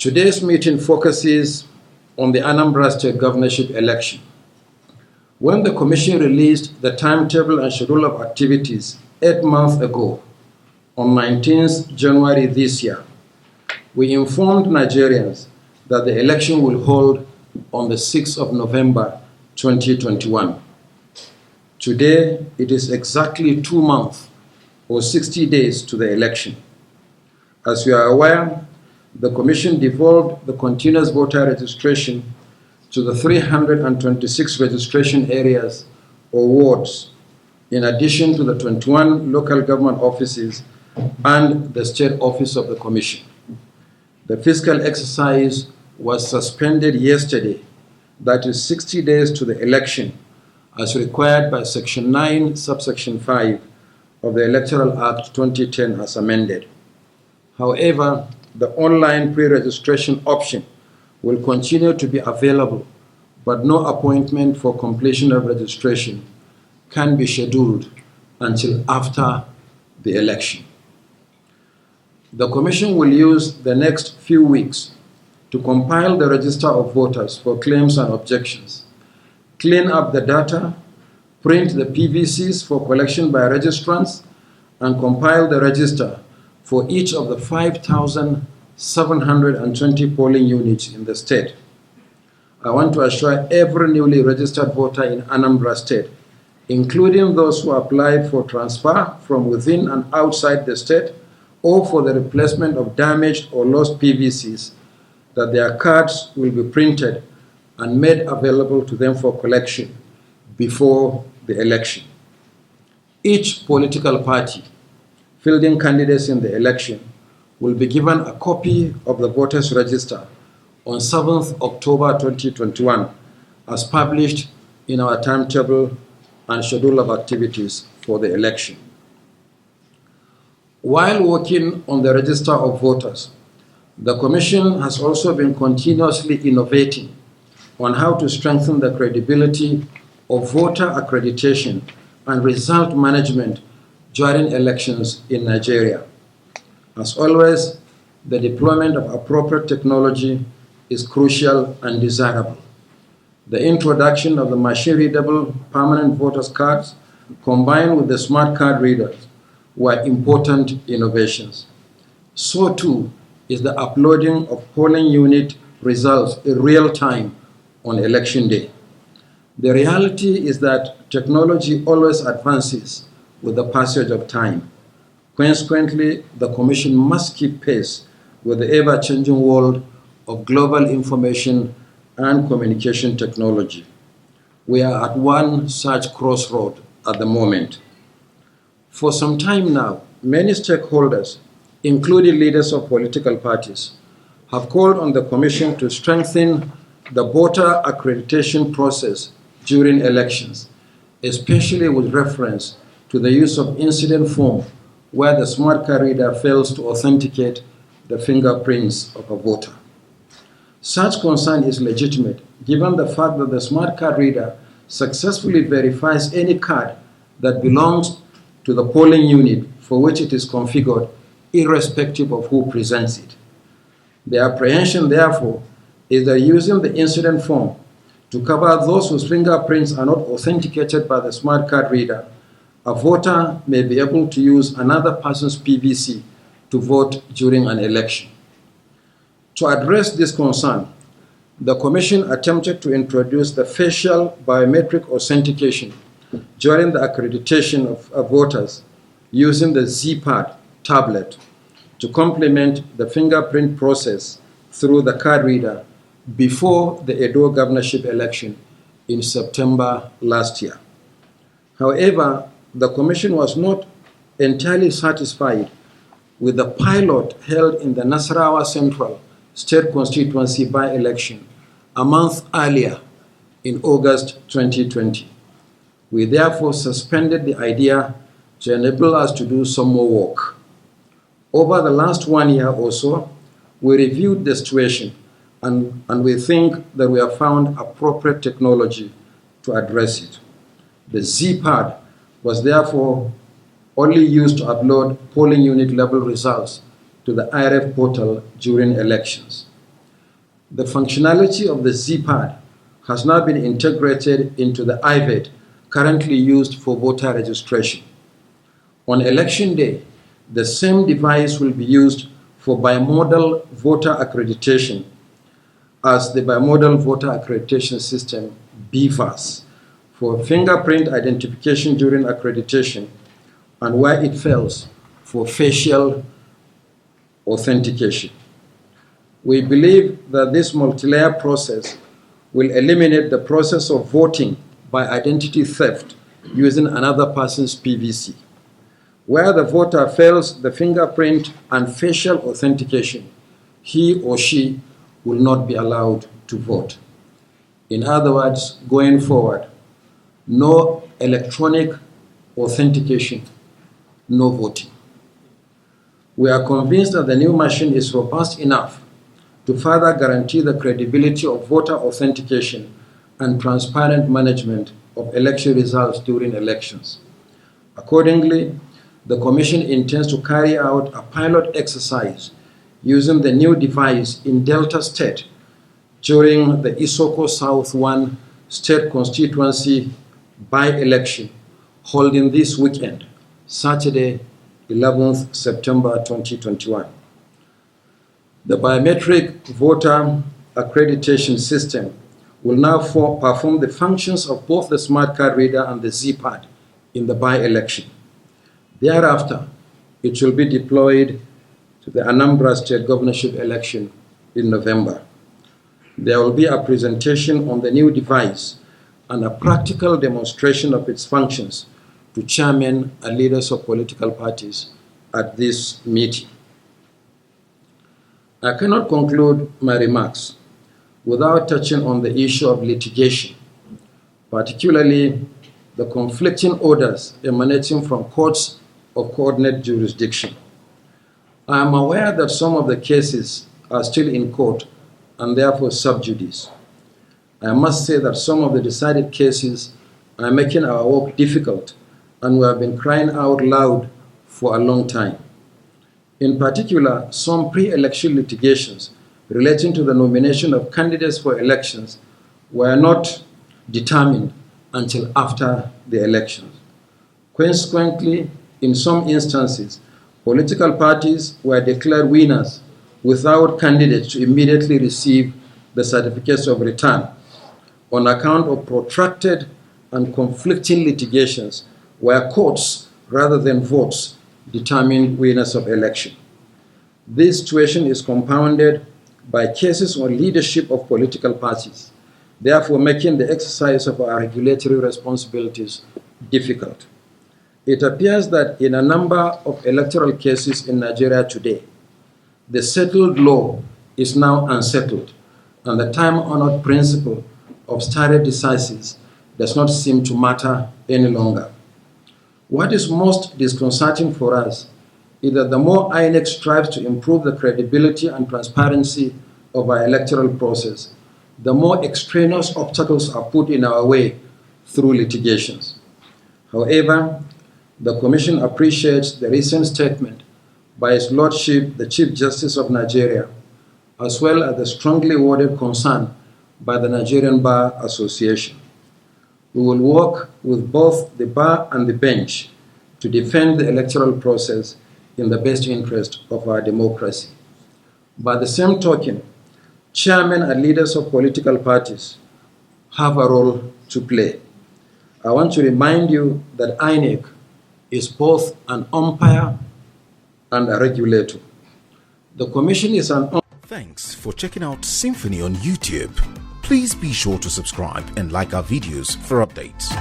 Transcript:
Today's meeting focuses on the Anambra State governorship election. When the Commission released the timetable and schedule of activities 8 months ago, on 19th January this year, we informed Nigerians that the election will hold on the 6th of November 2021. Today, it is exactly 2 months or 60 days to the election. As you are aware, the Commission devolved the continuous voter registration to the 326 registration areas or wards, in addition to the 21 local government offices and the state office of the Commission. The fiscal exercise was suspended yesterday, that is 60 days to the election, as required by Section 9, subsection 5 of the Electoral Act 2010 as amended. However, the online pre-registration option will continue to be available, but no appointment for completion of registration can be scheduled until after the election. The Commission will use the next few weeks to compile the register of voters for claims and objections, clean up the data, print the PVCs for collection by registrants, and compile the register for each of the 5,720 polling units in the state. I want to assure every newly registered voter in Anambra State, including those who applied for transfer from within and outside the state or for the replacement of damaged or lost PVCs, that their cards will be printed and made available to them for collection before the election. Each political party fielding candidates in the election will be given a copy of the voters' register on 7th October 2021 as published in our timetable and schedule of activities for the election. While working on the register of voters, the Commission has also been continuously innovating on how to strengthen the credibility of voter accreditation and result management during elections in Nigeria. As always, the deployment of appropriate technology is crucial and desirable. The introduction of the machine-readable permanent voters' cards combined with the smart card readers were important innovations. So too is the uploading of polling unit results in real time on election day. The reality is that technology always advances with the passage of time. Consequently, the Commission must keep pace with the ever-changing world of global information and communication technology. We are at one such crossroad at the moment. For some time now, many stakeholders, including leaders of political parties, have called on the Commission to strengthen the voter accreditation process during elections, especially with reference to the use of incident form where the smart card reader fails to authenticate the fingerprints of a voter. Such concern is legitimate given the fact that the smart card reader successfully verifies any card that belongs to the polling unit for which it is configured, irrespective of who presents it. The apprehension, therefore, is that using the incident form to cover those whose fingerprints are not authenticated by the smart card reader, a voter may be able to use another person's PVC to vote during an election. To address this concern, the Commission attempted to introduce the facial biometric authentication during the accreditation of voters using the Z-Pad tablet to complement the fingerprint process through the card reader before the Edo governorship election in September last year. However, the Commission was not entirely satisfied with the pilot held in the Nasarawa Central State Constituency by-election a month earlier in August 2020. We therefore suspended the idea to enable us to do some more work. Over the last 1 year or so, we reviewed the situation and we think that we have found appropriate technology to address it. The Z-Pad was therefore only used to upload polling unit level results to the IRF portal during elections. The functionality of the ZPAD has now been integrated into the IVED currently used for voter registration. On election day, the same device will be used for bimodal voter accreditation as the bimodal voter accreditation system, BVAS, for fingerprint identification during accreditation, and where it fails, for facial authentication. We believe that this multi-layer process will eliminate the process of voting by identity theft using another person's PVC. Where the voter fails the fingerprint and facial authentication, he or she will not be allowed to vote. In other words, going forward, no electronic authentication, no voting. We are convinced that the new machine is robust enough to further guarantee the credibility of voter authentication and transparent management of election results during elections. Accordingly, the Commission intends to carry out a pilot exercise using the new device in Delta State during the Isoko South 1 State Constituency by-election holding this weekend, Saturday, 11th September 2021. The biometric voter accreditation system will now perform the functions of both the smart card reader and the ZPAD in the by-election. Thereafter, it will be deployed to the Anambra State governorship election in November. There will be a presentation on the new device and a practical demonstration of its functions to chairmen and leaders of political parties at this meeting. I cannot conclude my remarks without touching on the issue of litigation, particularly the conflicting orders emanating from courts of coordinate jurisdiction. I am aware that some of the cases are still in court and therefore sub judice. I must say that some of the decided cases are making our work difficult, and we have been crying out loud for a long time. In particular, some pre-election litigations relating to the nomination of candidates for elections were not determined until after the elections. Consequently, in some instances, political parties were declared winners without candidates to immediately receive the certificates of return on account of protracted and conflicting litigations where courts, rather than votes, determined winners of election. This situation is compounded by cases on leadership of political parties, therefore making the exercise of our regulatory responsibilities difficult. It appears that in a number of electoral cases in Nigeria today, the settled law is now unsettled, and the time-honored principle of stare decisis does not seem to matter any longer. What is most disconcerting for us is that the more INEC strives to improve the credibility and transparency of our electoral process, the more extraneous obstacles are put in our way through litigations. However, the Commission appreciates the recent statement by His Lordship, the Chief Justice of Nigeria, as well as the strongly worded concern by the Nigerian Bar Association. We will work with both the bar and the bench to defend the electoral process in the best interest of our democracy. By the same token, chairmen and leaders of political parties have a role to play. I want to remind you that INEC is both an umpire and a regulator. The Commission is an Thanks for checking out SYMFONI on YouTube. Please be sure to subscribe and like our videos for updates.